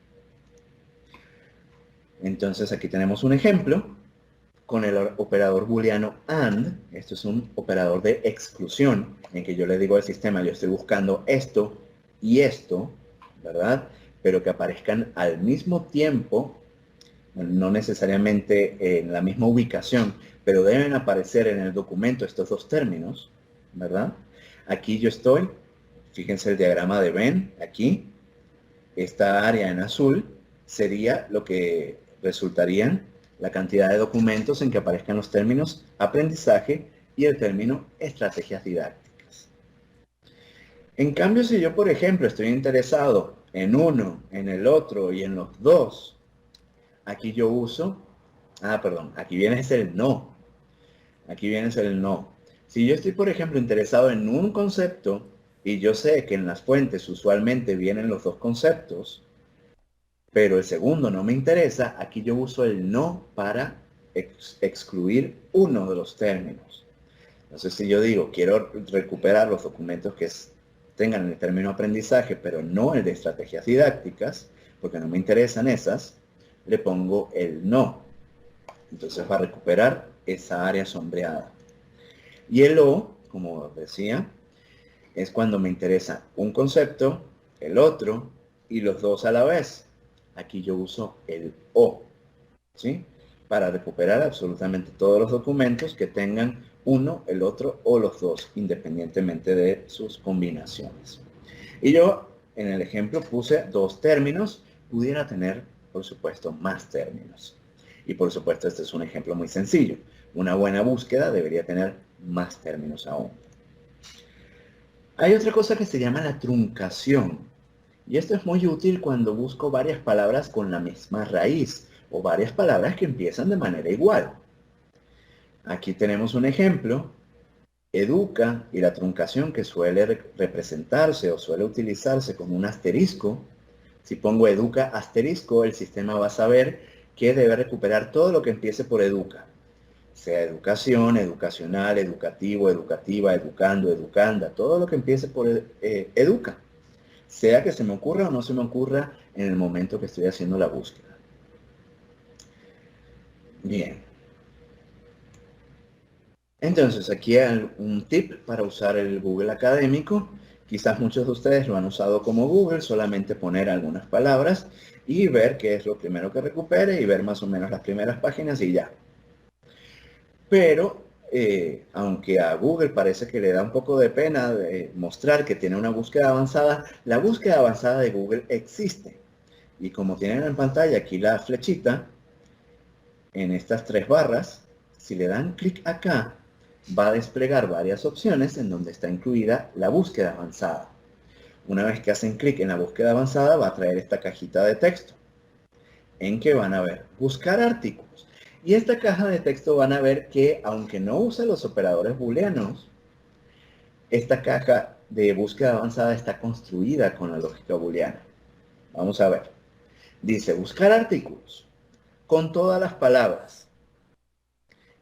Entonces aquí tenemos un ejemplo con el operador booleano AND. Esto es un operador de exclusión en que yo le digo al sistema, yo estoy buscando esto y esto, ¿verdad? Pero que aparezcan al mismo tiempo, no necesariamente en la misma ubicación, pero deben aparecer en el documento estos 2 términos, ¿verdad? Aquí yo estoy, fíjense el diagrama de Venn, aquí, esta área en azul sería lo que resultarían la cantidad de documentos en que aparezcan los términos aprendizaje y el término estrategias didácticas. En cambio, si yo, por ejemplo, estoy interesado en uno, en el otro y en los 2, aquí yo uso, aquí viene el no. Aquí viene el no. Si yo estoy, por ejemplo, interesado en un concepto y yo sé que en las fuentes usualmente vienen los 2 conceptos, pero el segundo no me interesa, aquí yo uso el no para excluir uno de los términos. Entonces, si yo digo, quiero recuperar los documentos que tengan el término aprendizaje, pero no el de estrategias didácticas, porque no me interesan esas, le pongo el no. Entonces va a recuperar esa área sombreada. Y el o, como decía, es cuando me interesa un concepto, el otro y los 2 a la vez. Aquí yo uso el o, ¿sí? Para recuperar absolutamente todos los documentos que tengan uno, el otro o los 2, independientemente de sus combinaciones. Y yo en el ejemplo puse 2 términos, pudiera tener, por supuesto, más términos. Y por supuesto, este es un ejemplo muy sencillo. Una buena búsqueda debería tener más términos aún. Hay otra cosa que se llama la truncación. Y esto es muy útil cuando busco varias palabras con la misma raíz o varias palabras que empiezan de manera igual. Aquí tenemos un ejemplo. Educa y la truncación que suele representarse o suele utilizarse como un asterisco. Si pongo educa asterisco, el sistema va a saber que debe recuperar todo lo que empiece por educa. Sea educación, educacional, educativo, educativa, educando, educanda, todo lo que empiece por educa. Sea que se me ocurra o no se me ocurra en el momento que estoy haciendo la búsqueda. Bien. Entonces, aquí hay un tip para usar el Google Académico. Quizás muchos de ustedes lo han usado como Google, solamente poner algunas palabras y ver qué es lo primero que recupere y ver más o menos las primeras páginas y ya. Pero, aunque a Google parece que le da un poco de pena mostrar que tiene una búsqueda avanzada, la búsqueda avanzada de Google existe. Y como tienen en pantalla aquí la flechita, en estas 3 barras, si le dan clic acá, va a desplegar varias opciones en donde está incluida la búsqueda avanzada. Una vez que hacen clic en la búsqueda avanzada, va a traer esta cajita de texto, en que van a ver buscar artículos. Y esta caja de texto van a ver que, aunque no usa los operadores booleanos, esta caja de búsqueda avanzada está construida con la lógica booleana. Vamos a ver. Dice buscar artículos con todas las palabras.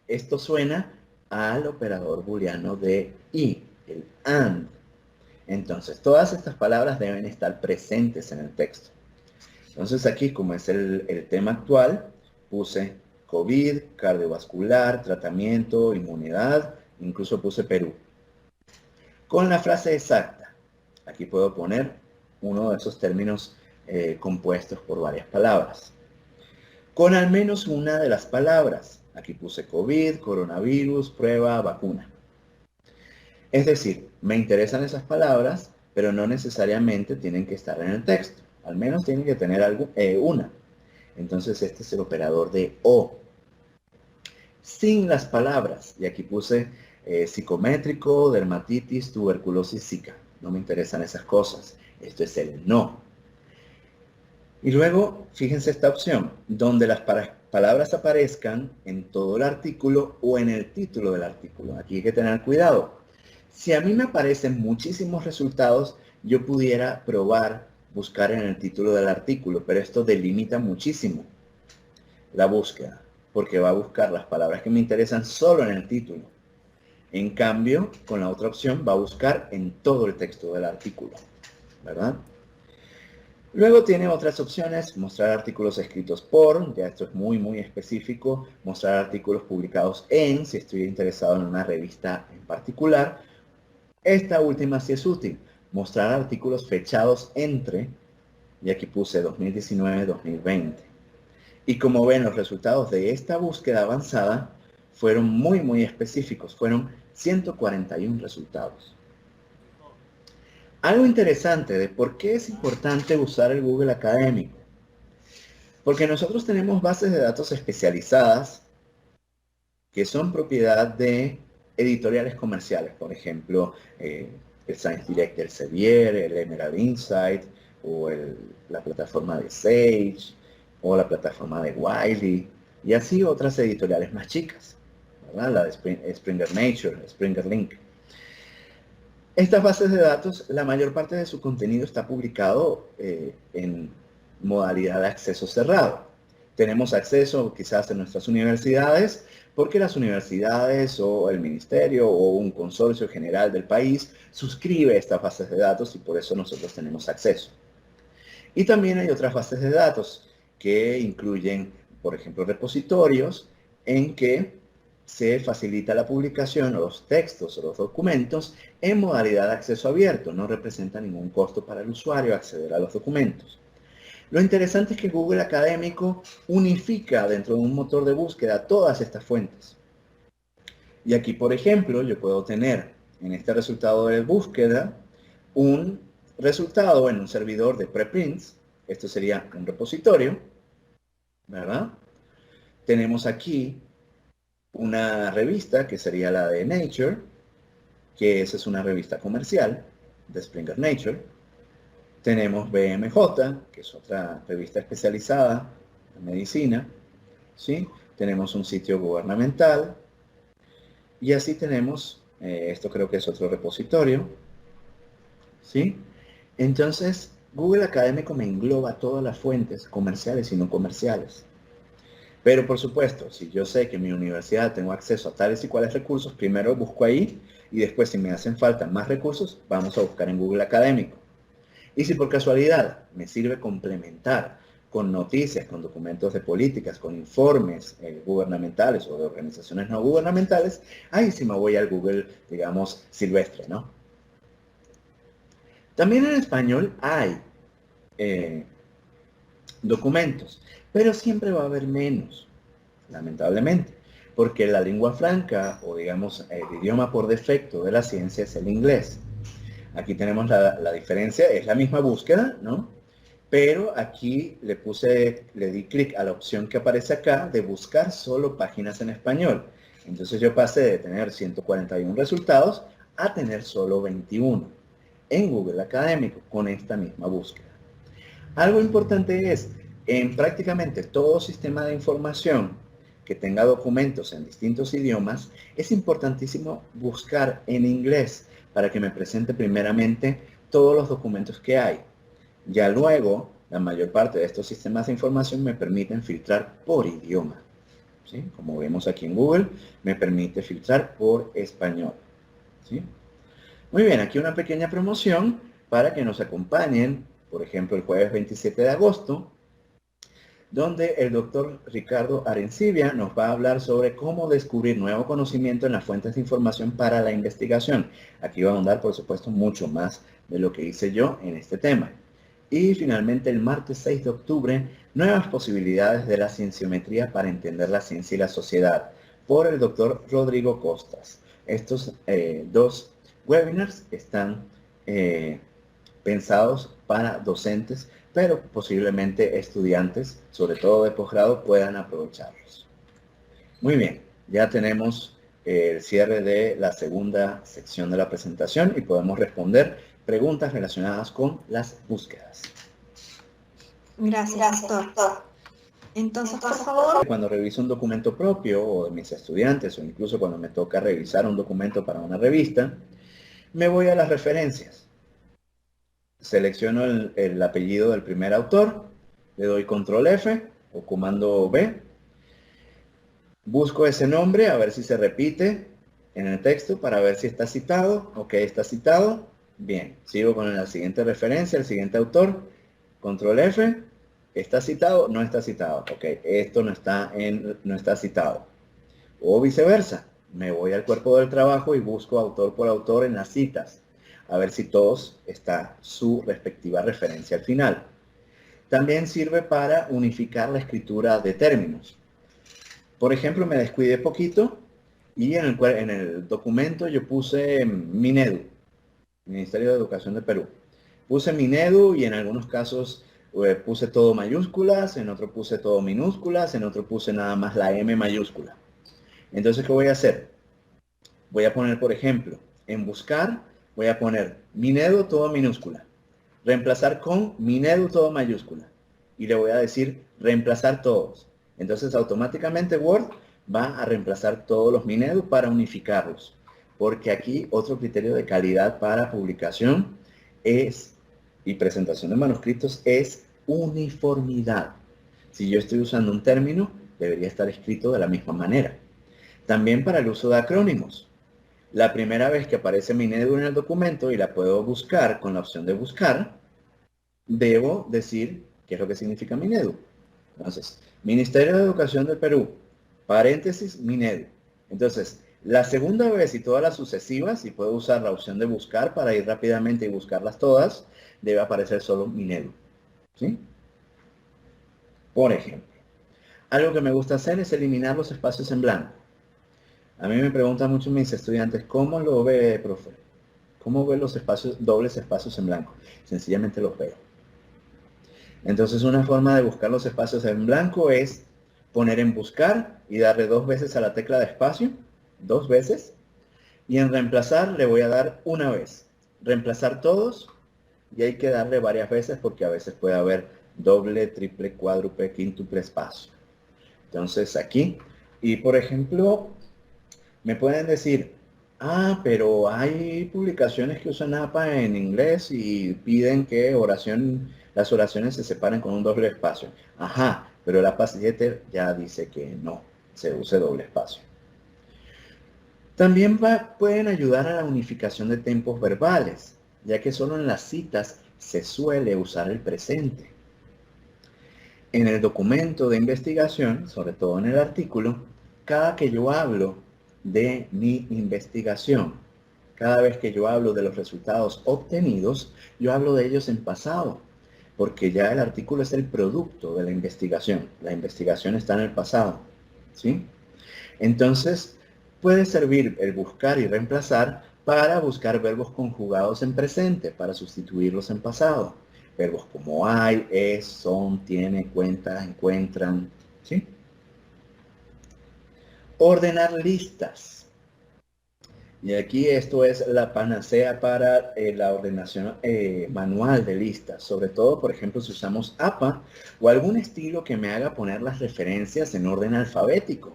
Esto suena al operador booleano de y, el and. Entonces, todas estas palabras deben estar presentes en el texto. Entonces aquí, como es el tema actual, puse COVID, cardiovascular, tratamiento, inmunidad, incluso puse Perú. Con la frase exacta, aquí puedo poner uno de esos términos compuestos por varias palabras. Con al menos una de las palabras, aquí puse COVID, coronavirus, prueba, vacuna. Es decir, me interesan esas palabras, pero no necesariamente tienen que estar en el texto. Al menos tienen que tener una. Entonces este es el operador de o. Sin las palabras, y aquí puse psicométrico, dermatitis, tuberculosis, zika. No me interesan esas cosas. Esto es el no. Y luego, fíjense esta opción, donde las palabras aparezcan en todo el artículo o en el título del artículo. Aquí hay que tener cuidado. Si a mí me aparecen muchísimos resultados, yo pudiera probar buscar en el título del artículo, pero esto delimita muchísimo la búsqueda, porque va a buscar las palabras que me interesan solo en el título. En cambio, con la otra opción va a buscar en todo el texto del artículo, ¿verdad? Luego tiene otras opciones, mostrar artículos escritos por, ya esto es muy específico, mostrar artículos publicados en, si estoy interesado en una revista en particular. Esta última sí es útil, mostrar artículos fechados entre, y aquí puse 2019-2020. Y como ven, los resultados de esta búsqueda avanzada fueron muy específicos, fueron 141 resultados. Algo interesante de por qué es importante usar el Google Académico. Porque nosotros tenemos bases de datos especializadas que son propiedad de editoriales comerciales. Por ejemplo, el Science Direct del Sevier, el Emerald Insight, o la plataforma de Sage, o la plataforma de Wiley, y así otras editoriales más chicas, ¿verdad? La de Springer Nature, Springer Link. Estas bases de datos, la mayor parte de su contenido está publicado en modalidad de acceso cerrado. Tenemos acceso quizás en nuestras universidades porque las universidades o el ministerio o un consorcio general del país suscribe estas bases de datos y por eso nosotros tenemos acceso. Y también hay otras bases de datos que incluyen, por ejemplo, repositorios en que se facilita la publicación o los textos o los documentos en modalidad de acceso abierto. No representa ningún costo para el usuario acceder a los documentos. Lo interesante es que Google Académico unifica dentro de un motor de búsqueda todas estas fuentes. Y aquí, por ejemplo, yo puedo tener en este resultado de búsqueda un resultado en un servidor de preprints. Esto sería un repositorio, ¿verdad? Tenemos aquí una revista que sería la de Nature, que esa es una revista comercial de Springer Nature. Tenemos BMJ, que es otra revista especializada en medicina, ¿sí? Tenemos un sitio gubernamental, y así tenemos, esto creo que es otro repositorio, ¿sí? Entonces, Google Académico me engloba todas las fuentes comerciales y no comerciales. Pero por supuesto, si yo sé que en mi universidad tengo acceso a tales y cuales recursos, primero busco ahí y después si me hacen falta más recursos, vamos a buscar en Google Académico. Y si por casualidad me sirve complementar con noticias, con documentos de políticas, con informes gubernamentales o de organizaciones no gubernamentales, ahí sí me voy al Google, digamos, silvestre, ¿no? También en español hay documentos, pero siempre va a haber menos, lamentablemente, porque la lengua franca, o digamos, el idioma por defecto de la ciencia es el inglés. Aquí tenemos la diferencia, es la misma búsqueda, ¿no? Pero aquí le di clic a la opción que aparece acá de buscar solo páginas en español. Entonces yo pasé de tener 141 resultados a tener solo 21 en Google Académico con esta misma búsqueda. Algo importante es, en prácticamente todo sistema de información que tenga documentos en distintos idiomas, es importantísimo buscar en inglés para que me presente primeramente todos los documentos que hay. Ya luego, la mayor parte de estos sistemas de información me permiten filtrar por idioma. ¿Sí? Como vemos aquí en Google, me permite filtrar por español. ¿Sí? Muy bien, aquí una pequeña promoción para que nos acompañen, por ejemplo, el jueves 27 de agosto, donde el doctor Ricardo Arencibia nos va a hablar sobre cómo descubrir nuevo conocimiento en las fuentes de información para la investigación. Aquí va a ahondar, por supuesto, mucho más de lo que hice yo en este tema. Y finalmente, el martes 6 de octubre, nuevas posibilidades de la cienciometría para entender la ciencia y la sociedad, por el doctor Rodrigo Costas. Estos dos webinars están pensados para docentes, pero posiblemente estudiantes, sobre todo de posgrado, puedan aprovecharlos. Muy bien, ya tenemos el cierre de la segunda sección de la presentación y podemos responder preguntas relacionadas con las búsquedas. Gracias, doctor. Entonces, por favor. Cuando reviso un documento propio o de mis estudiantes o incluso cuando me toca revisar un documento para una revista, me voy a las referencias. Selecciono el apellido del primer autor, le doy control F o comando B, busco ese nombre a ver si se repite en el texto para ver si está citado. Ok, está citado. Bien, sigo con la siguiente referencia, el siguiente autor, control F, ¿está citado? No está citado. Ok, esto no está citado. O viceversa, me voy al cuerpo del trabajo y busco autor por autor en las citas, a ver si todos está su respectiva referencia al final. También sirve para unificar la escritura de términos. Por ejemplo, me descuidé poquito y en el documento yo puse Minedu, Ministerio de Educación de Perú. Puse Minedu y en algunos casos puse todo mayúsculas, en otro puse todo minúsculas, en otro puse nada más la M mayúscula. Entonces, ¿qué voy a hacer? Voy a poner, por ejemplo, en buscar, voy a poner Minedu todo minúscula. Reemplazar con Minedu todo mayúscula. Y le voy a decir reemplazar todos. Entonces, automáticamente Word va a reemplazar todos los Minedu para unificarlos. Porque aquí otro criterio de calidad para publicación y presentación de manuscritos es uniformidad. Si yo estoy usando un término, debería estar escrito de la misma manera. También para el uso de acrónimos. La primera vez que aparece Minedu en el documento y la puedo buscar con la opción de buscar, debo decir qué es lo que significa Minedu. Entonces, Ministerio de Educación del Perú, paréntesis, Minedu. Entonces, la segunda vez y todas las sucesivas, y puedo usar la opción de buscar para ir rápidamente y buscarlas todas, debe aparecer solo Minedu. ¿Sí? Por ejemplo, algo que me gusta hacer es eliminar los espacios en blanco. A mí me preguntan mucho mis estudiantes, ¿cómo lo ve, profe? ¿Cómo veo los espacios, dobles espacios en blanco? Sencillamente los veo. Entonces una forma de buscar los espacios en blanco es poner en buscar y darle 2 veces a la tecla de espacio, 2 veces. Y en reemplazar le voy a dar 1 vez. Reemplazar todos y hay que darle varias veces porque a veces puede haber doble, triple, cuádruple, quíntuple espacio. Entonces aquí, y por ejemplo, me pueden decir, pero hay publicaciones que usan APA en inglés y piden que las oraciones se separen con un doble espacio. Ajá, pero el APA 7 ya dice que no, se use doble espacio. También pueden ayudar a la unificación de tiempos verbales, ya que solo en las citas se suele usar el presente. En el documento de investigación, sobre todo en el artículo, cada que yo hablo de mi investigación, cada vez que yo hablo de los resultados obtenidos, yo hablo de ellos en pasado, porque ya el artículo es el producto de la investigación. La investigación está en el pasado, ¿sí? Entonces, puede servir el buscar y reemplazar para buscar verbos conjugados en presente, para sustituirlos en pasado. Verbos como hay, es, son, tiene, cuenta, encuentran, ¿sí? Ordenar listas. Y aquí esto es la panacea para la ordenación manual de listas. Sobre todo, por ejemplo, si usamos APA o algún estilo que me haga poner las referencias en orden alfabético.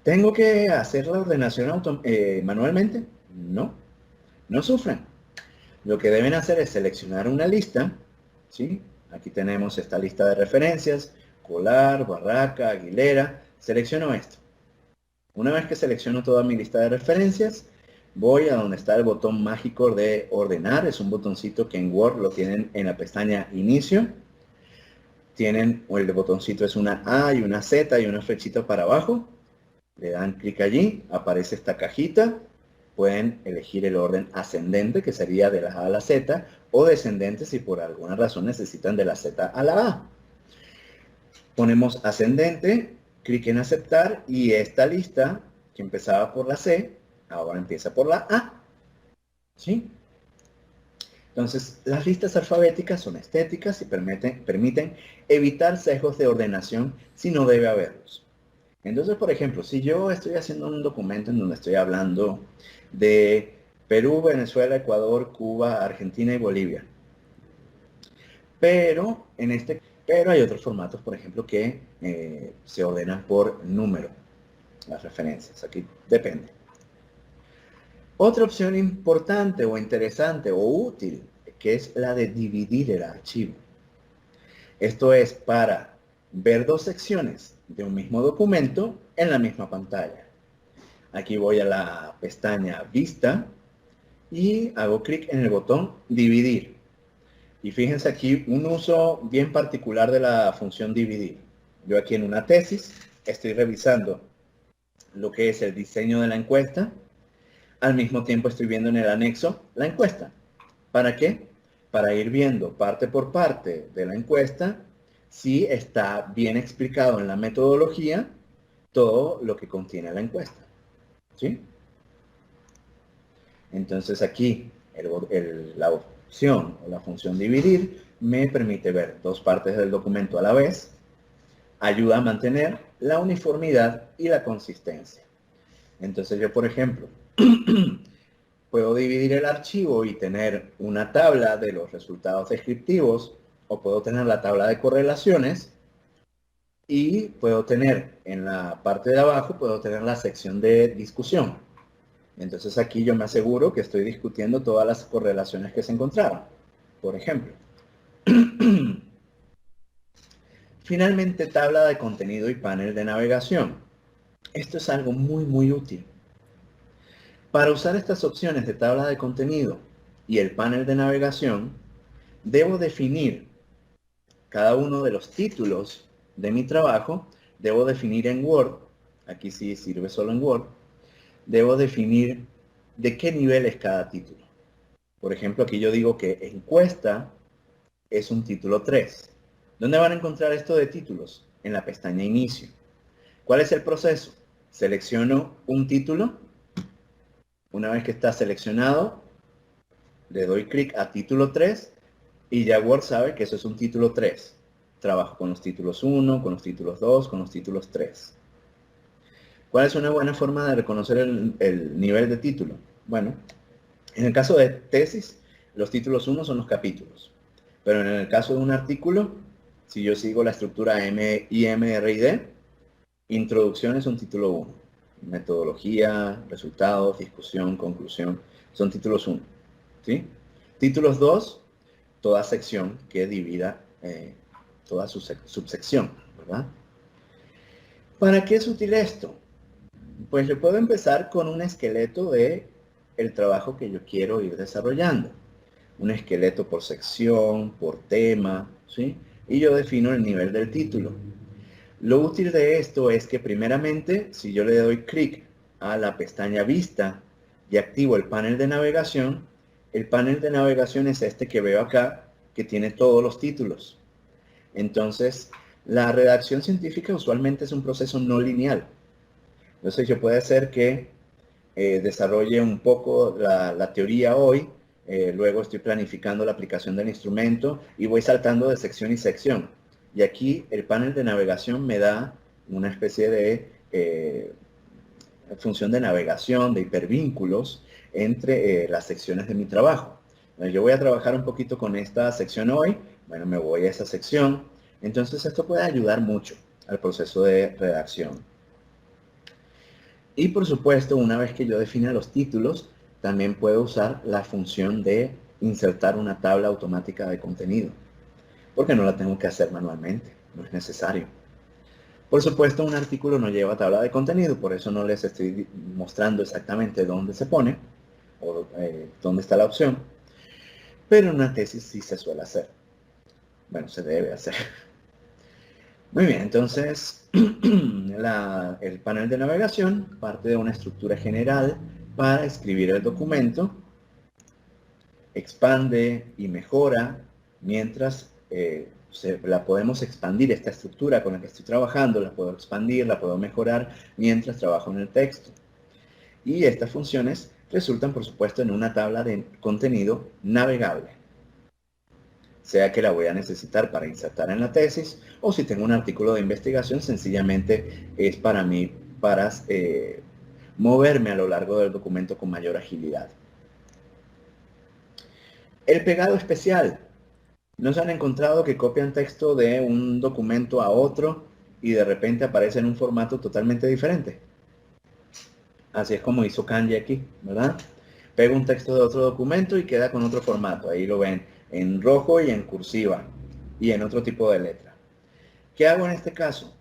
¿Tengo que hacer la ordenación manualmente? No, no sufren. Lo que deben hacer es seleccionar una lista, ¿sí? Aquí tenemos esta lista de referencias, Colar, Barraca, Aguilera. Selecciono esto. Una vez que selecciono toda mi lista de referencias, voy a donde está el botón mágico de ordenar. Es un botoncito que en Word lo tienen en la pestaña Inicio. El botoncito es una A y una Z y una flechita para abajo. Le dan clic allí, aparece esta cajita. Pueden elegir el orden ascendente, que sería de la A a la Z, o descendente si por alguna razón necesitan de la Z a la A. Ponemos ascendente, clic en aceptar, y esta lista, que empezaba por la C, ahora empieza por la A. ¿Sí? Entonces, las listas alfabéticas son estéticas y permiten evitar sesgos de ordenación si no debe haberlos. Entonces, por ejemplo, si yo estoy haciendo un documento en donde estoy hablando de Perú, Venezuela, Ecuador, Cuba, Argentina y Bolivia. Pero hay otros formatos, por ejemplo, que se ordenan por número, las referencias. Aquí depende. Otra opción importante o interesante o útil, que es la de dividir el archivo. Esto es para ver 2 secciones de un mismo documento en la misma pantalla. Aquí voy a la pestaña Vista y hago clic en el botón Dividir. Y fíjense aquí un uso bien particular de la función dividir. Yo aquí en una tesis estoy revisando lo que es el diseño de la encuesta. Al mismo tiempo estoy viendo en el anexo la encuesta. ¿Para qué? Para ir viendo parte por parte de la encuesta si está bien explicado en la metodología todo lo que contiene la encuesta. ¿Sí? Entonces aquí la opción o la función dividir me permite ver 2 partes del documento a la vez, ayuda a mantener la uniformidad y la consistencia. Entonces yo, por ejemplo, puedo dividir el archivo y tener una tabla de los resultados descriptivos, o puedo tener la tabla de correlaciones, y puedo tener en la parte de abajo, puedo tener la sección de discusión. Entonces aquí yo me aseguro que estoy discutiendo todas las correlaciones que se encontraron, por ejemplo. Finalmente, tabla de contenido y panel de navegación. Esto es algo muy útil. Para usar estas opciones de tabla de contenido y el panel de navegación, debo definir cada uno de los títulos de mi trabajo. Debo definir en Word, aquí sí sirve solo en Word, debo definir de qué nivel es cada título. Por ejemplo, aquí yo digo que encuesta es un título 3. ¿Dónde van a encontrar esto de títulos? En la pestaña Inicio. ¿Cuál es el proceso? Selecciono un título. Una vez que está seleccionado, le doy clic a título 3 y ya Word sabe que eso es un título 3. Trabajo con los títulos 1, con los títulos 2, con los títulos 3. ¿Cuál es una buena forma de reconocer el nivel de título? Bueno, en el caso de tesis, los títulos 1 son los capítulos. Pero en el caso de un artículo, si yo sigo la estructura IMRID, introducción es un título 1. Metodología, resultados, discusión, conclusión, son títulos 1. ¿Sí? Títulos 2, toda sección que divida toda su subsección, ¿verdad? ¿Para qué es útil esto? Pues yo puedo empezar con un esqueleto de el trabajo que yo quiero ir desarrollando. Un esqueleto por sección, por tema, ¿sí? Y yo defino el nivel del título. Lo útil de esto es que primeramente, si yo le doy clic a la pestaña Vista y activo el panel de navegación, el panel de navegación es este que veo acá, que tiene todos los títulos. Entonces, la redacción científica usualmente es un proceso no lineal. Entonces, yo puede ser que desarrolle un poco la teoría hoy, luego estoy planificando la aplicación del instrumento y voy saltando de sección y sección. Y aquí el panel de navegación me da una especie de función de navegación, de hipervínculos entre las secciones de mi trabajo. Yo voy a trabajar un poquito con esta sección hoy, bueno, me voy a esa sección. Entonces esto puede ayudar mucho al proceso de redacción. Y por supuesto, una vez que yo defina los títulos, también puedo usar la función de insertar una tabla automática de contenido, porque no la tengo que hacer manualmente, no es necesario. Por supuesto, un artículo no lleva tabla de contenido, por eso no les estoy mostrando exactamente dónde se pone o dónde está la opción, pero en una tesis sí se suele hacer. Bueno, se debe hacer. Muy bien, entonces el panel de navegación parte de una estructura general para escribir el documento, expande y mejora mientras la podemos expandir, esta estructura con la que estoy trabajando, la puedo expandir, la puedo mejorar mientras trabajo en el texto. Y estas funciones resultan, por supuesto, en una tabla de contenido navegable, sea que la voy a necesitar para insertar en la tesis, o si tengo un artículo de investigación, sencillamente es para mí, para moverme a lo largo del documento con mayor agilidad. El pegado especial. ¿No se han encontrado que copian texto de un documento a otro y de repente aparece en un formato totalmente diferente? Así es como hizo Kanji aquí, ¿verdad? Pego un texto de otro documento y queda con otro formato. Ahí lo ven en rojo y en cursiva y en otro tipo de letra. ¿Qué hago en este caso?